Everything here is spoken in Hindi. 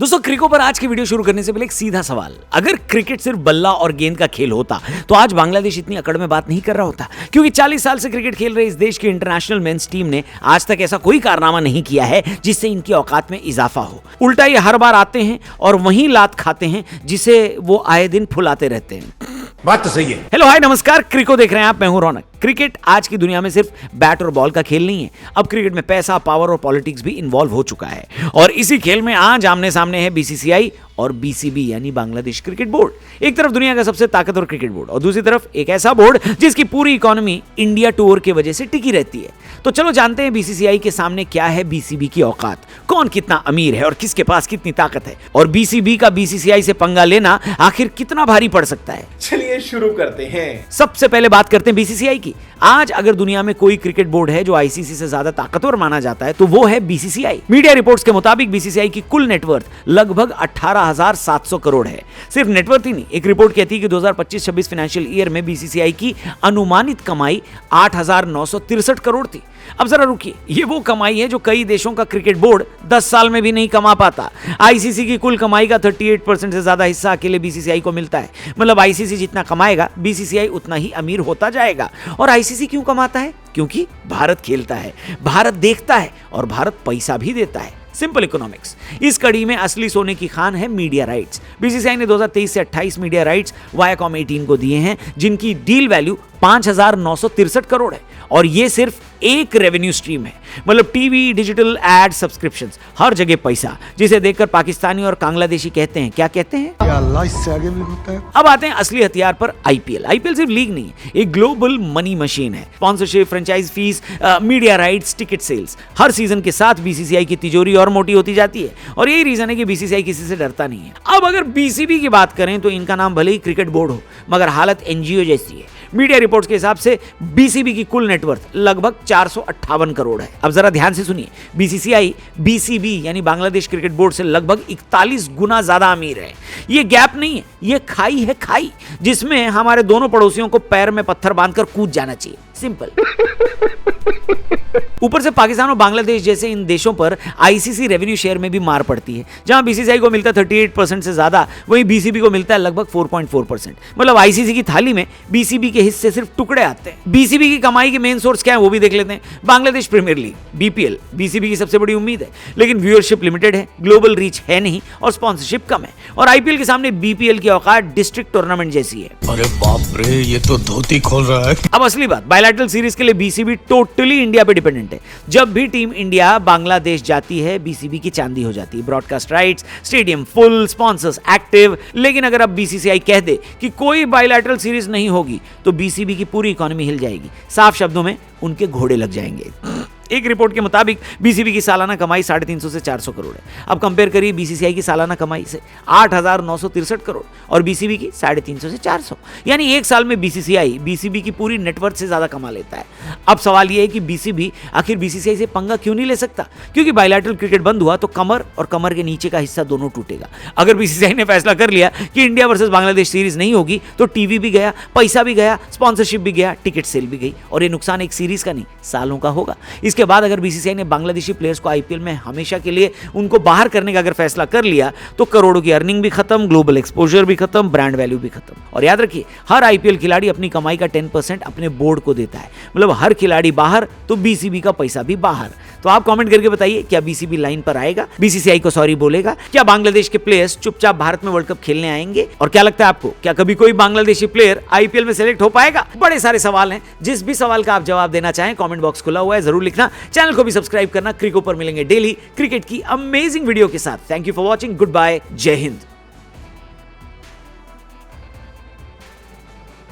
दोस्तों क्रिको पर आज की वीडियो शुरू करने से पहले एक सीधा सवाल, अगर क्रिकेट सिर्फ बल्ला और गेंद का खेल होता तो आज बांग्लादेश इतनी अकड़ में बात नहीं कर रहा होता, क्योंकि 40 साल से क्रिकेट खेल रहे इस देश की इंटरनेशनल मेंस टीम ने आज तक ऐसा कोई कारनामा नहीं किया है जिससे इनकी औकात में इजाफा हो। उल्टा ये हर बार आते हैं और वहीं लात खाते हैं जिसे वो आए दिन फुलाते रहते हैं। बात तो सही है। हेलो हाय नमस्कार, क्रिको देख रहे हैं आप, मैं हूं रौनक। क्रिकेट आज की दुनिया में सिर्फ बैट और बॉल का खेल नहीं है, अब क्रिकेट में पैसा, पावर और पॉलिटिक्स भी इन्वॉल्व हो चुका है। और इसी खेल में आज आमने सामने है बीसीसीआई और बीसीबी यानी बांग्लादेश क्रिकेट बोर्ड। एक तरफ दुनिया का सबसे ताकतवर क्रिकेट बोर्ड और दूसरी तरफ एक ऐसा बोर्ड जिसकी पूरी इकोनॉमी इंडिया टूर की वजह से टिकी रहती है। तो चलो जानते हैं बीसीसीआई के सामने क्या है बीसीबी की औकात, कौन कितना अमीर है और किसके पास कितनी ताकत है, और बीसीबी का बीसीसीआई से पंगा लेना आखिर कितना भारी पड़ सकता है। चलिए शुरू करते हैं। सबसे पहले बात करते हैं बीसीसीआई की। आज अगर दुनिया में कोई क्रिकेट बोर्ड है जो आईसीसी से ज्यादा ताकतवर माना जाता है तो वो है बीसीसीआई। मीडिया रिपोर्ट्स के मुताबिक बीसीसीआई की कुल नेटवर्थ लगभग 18,700 करोड़ है। सिर्फ नेटवर्थ ही नहीं, एक रिपोर्ट कहती है कि 2025-26 फाइनेंशियल ईयर में बीसीसीआई की अनुमानित कमाई 8,963 करोड़ थी। अब जरा रुकिए, ये वो कमाई है जो कई देशों का क्रिकेट बोर्ड 10 साल में भी नहीं कमा पाता। आईसीसी की कुल कमाई का 38% से ज्यादा हिस्सा अकेले बीसीसीआई को मिलता है। मतलब आईसीसी जितना कमाएगा बीसीसीआई उतना ही अमीर होता जाएगा। और आईसीसी क्यों कमाता है? क्योंकि भारत खेलता है, भारत देखता है और भारत पैसा भी देता है। Simple economics. इस कड़ी में असली सोने की खान है मीडिया राइट्स। बीसीसीआई ने 2023 से 28 मीडिया राइट्स वायाकॉम 18 को दिए हैं, जिनकी डील वैल्यू 5,963 करोड़ है। और ये सिर्फ एक रेवेन्यू स्ट्रीम है, मतलब टीवी, डिजिटल, एड, सब्सक्रिप्शंस, हर जगह पैसा, जिसे देखकर पाकिस्तानी और बांग्लादेशी कहते हैं, क्या कहते हैं? अल्लाह इससे आगे भी होता है। अब आते हैं असली हथियार पर, आईपीएल। आईपीएल सिर्फ लीग नहीं है, एक ग्लोबल मनी मशीन है। Sponsorship, franchise fees, media rights, ticket sales, हर सीजन के साथ बीसीसीआई की तिजोरी और मोटी होती जाती है। और यही रीजन है कि बीसीसीआई किसी से डरता नहीं है। अब अगर बीसीबी की बात करें तो इनका नाम भले ही क्रिकेट बोर्ड हो, मगर हालत एनजीओ जैसी है। मीडिया रिपोर्ट्स के हिसाब से बीसीबी की कुल नेटवर्थ लगभग 458 करोड़ है। अब जरा ध्यान से सुनिए, बीसीसीआई बीसीबी यानी बांग्लादेश क्रिकेट बोर्ड से लगभग 41 गुना ज्यादा अमीर है। ये गैप नहीं है, ये खाई है, खाई जिसमें हमारे दोनों पड़ोसियों को पैर में पत्थर बांधकर कूद जाना चाहिए। सिंपल। ऊपर से पाकिस्तान और बांग्लादेश जैसे इन देशों पर आईसीसी रेवेन्यू शेयर में भी मार पड़ती है। जहां बीसीसीआई को मिलता है 38% से ज्यादा, वहीं बीसीबी को मिलता है लगभग 4.4%। मतलब आईसीसी की थाली में बीसीबी के हिस्से सिर्फ टुकड़े आते हैं। बीसीबी की कमाई के मेन सोर्स क्या है वो भी देख लेते हैं। Bangladesh premier league, BPL, BCB की सबसे बड़ी उम्मीद है, लेकिन व्यूअरशिप लिमिटेड है, ग्लोबल रीच है नहीं और स्पॉन्सरशिप कम है। और आईपीएल के सामने बीपीएल की औकात डिस्ट्रिक्ट टूर्नामेंट जैसी है। अरे बाप रे, ये तो धोती खोल रहा है। अब असली बात, बायलैटरल सीरीज के लिए बीसीबी टोटली इंडिया पे डिपेंडेंट है। जब भी टीम इंडिया बांग्लादेश जाती है बीसीबी की चांदी हो जाती है। Broadcast rights, stadium full, sponsors active. लेकिन अगर अब बीसीसीआई कह दे कि कोई बायलैटरल सीरीज नहीं होगी तो बीसीबी की पूरी इकोनॉमी हिल जाएगी। साफ शब्दों में उनके घोड़े लग जाएंगे। एक रिपोर्ट के मुताबिक बीसीबी की सालाना कमाई 350 से 400 करोड़ है। अब कंपेयर करिए बीसीसीआई की सालाना कमाई से 8,963 करोड़ और बीसीबी की 350 से 400, यानी एक साल में बीसीसीआई बीसीबी की पूरी नेटवर्थ से ज्यादा कमा लेता है। अब सवाल यह है कि बीसीबी आखिर बीसीसीआई से पंगा क्यों नहीं ले सकता? क्योंकि बायलैटरल क्रिकेट बंद हुआ तो कमर और कमर के नीचे का हिस्सा दोनों टूटेगा। अगर बीसीसीआई ने फैसला कर लिया कि इंडिया वर्सेस बांग्लादेश सीरीज नहीं होगी तो टीवी भी गया, पैसा भी गया, स्पॉन्सरशिप भी गया, टिकट सेल भी गई। और ये नुकसान एक सीरीज का नहीं, सालों का होगा। इसके बाद अगर बीसीसीआई ने बांग्लादेशी प्लेयर्स को आईपीएल में हमेशा के लिए उनको बाहर करने का अगर फैसला कर लिया तो करोड़ों की अर्निंग भी खत्म, ग्लोबल एक्सपोजर भी खत्म, ब्रांड वैल्यू भी खत्म। और याद रखिए, हर आईपीएल खिलाड़ी अपनी कमाई का 10% अपने बोर्ड को देता है। मतलब हर खिलाड़ी बाहर तो बीसीबी का पैसा भी बाहर। तो आप कमेंट करके बताइए, क्या बीसीबी लाइन पर आएगा? बीसीसीआई को सॉरी बोलेगा? क्या बांग्लादेश के प्लेयर्स चुपचाप भारत में वर्ल्ड कप खेलने आएंगे? और क्या लगता है आपको, क्या कभी कोई बांग्लादेशी प्लेयर आईपीएल में सेलेक्ट हो पाएगा? बड़े सारे सवाल हैं, जिस भी सवाल का आप जवाब देना चाहें कमेंट बॉक्स खुला हुआ है, जरूर लिखना। चैनल को भी सब्सक्राइब करना। क्रिको पर मिलेंगे डेली क्रिकेट की अमेजिंग वीडियो के साथ। Thank you for watching, good bye, जय हिंद।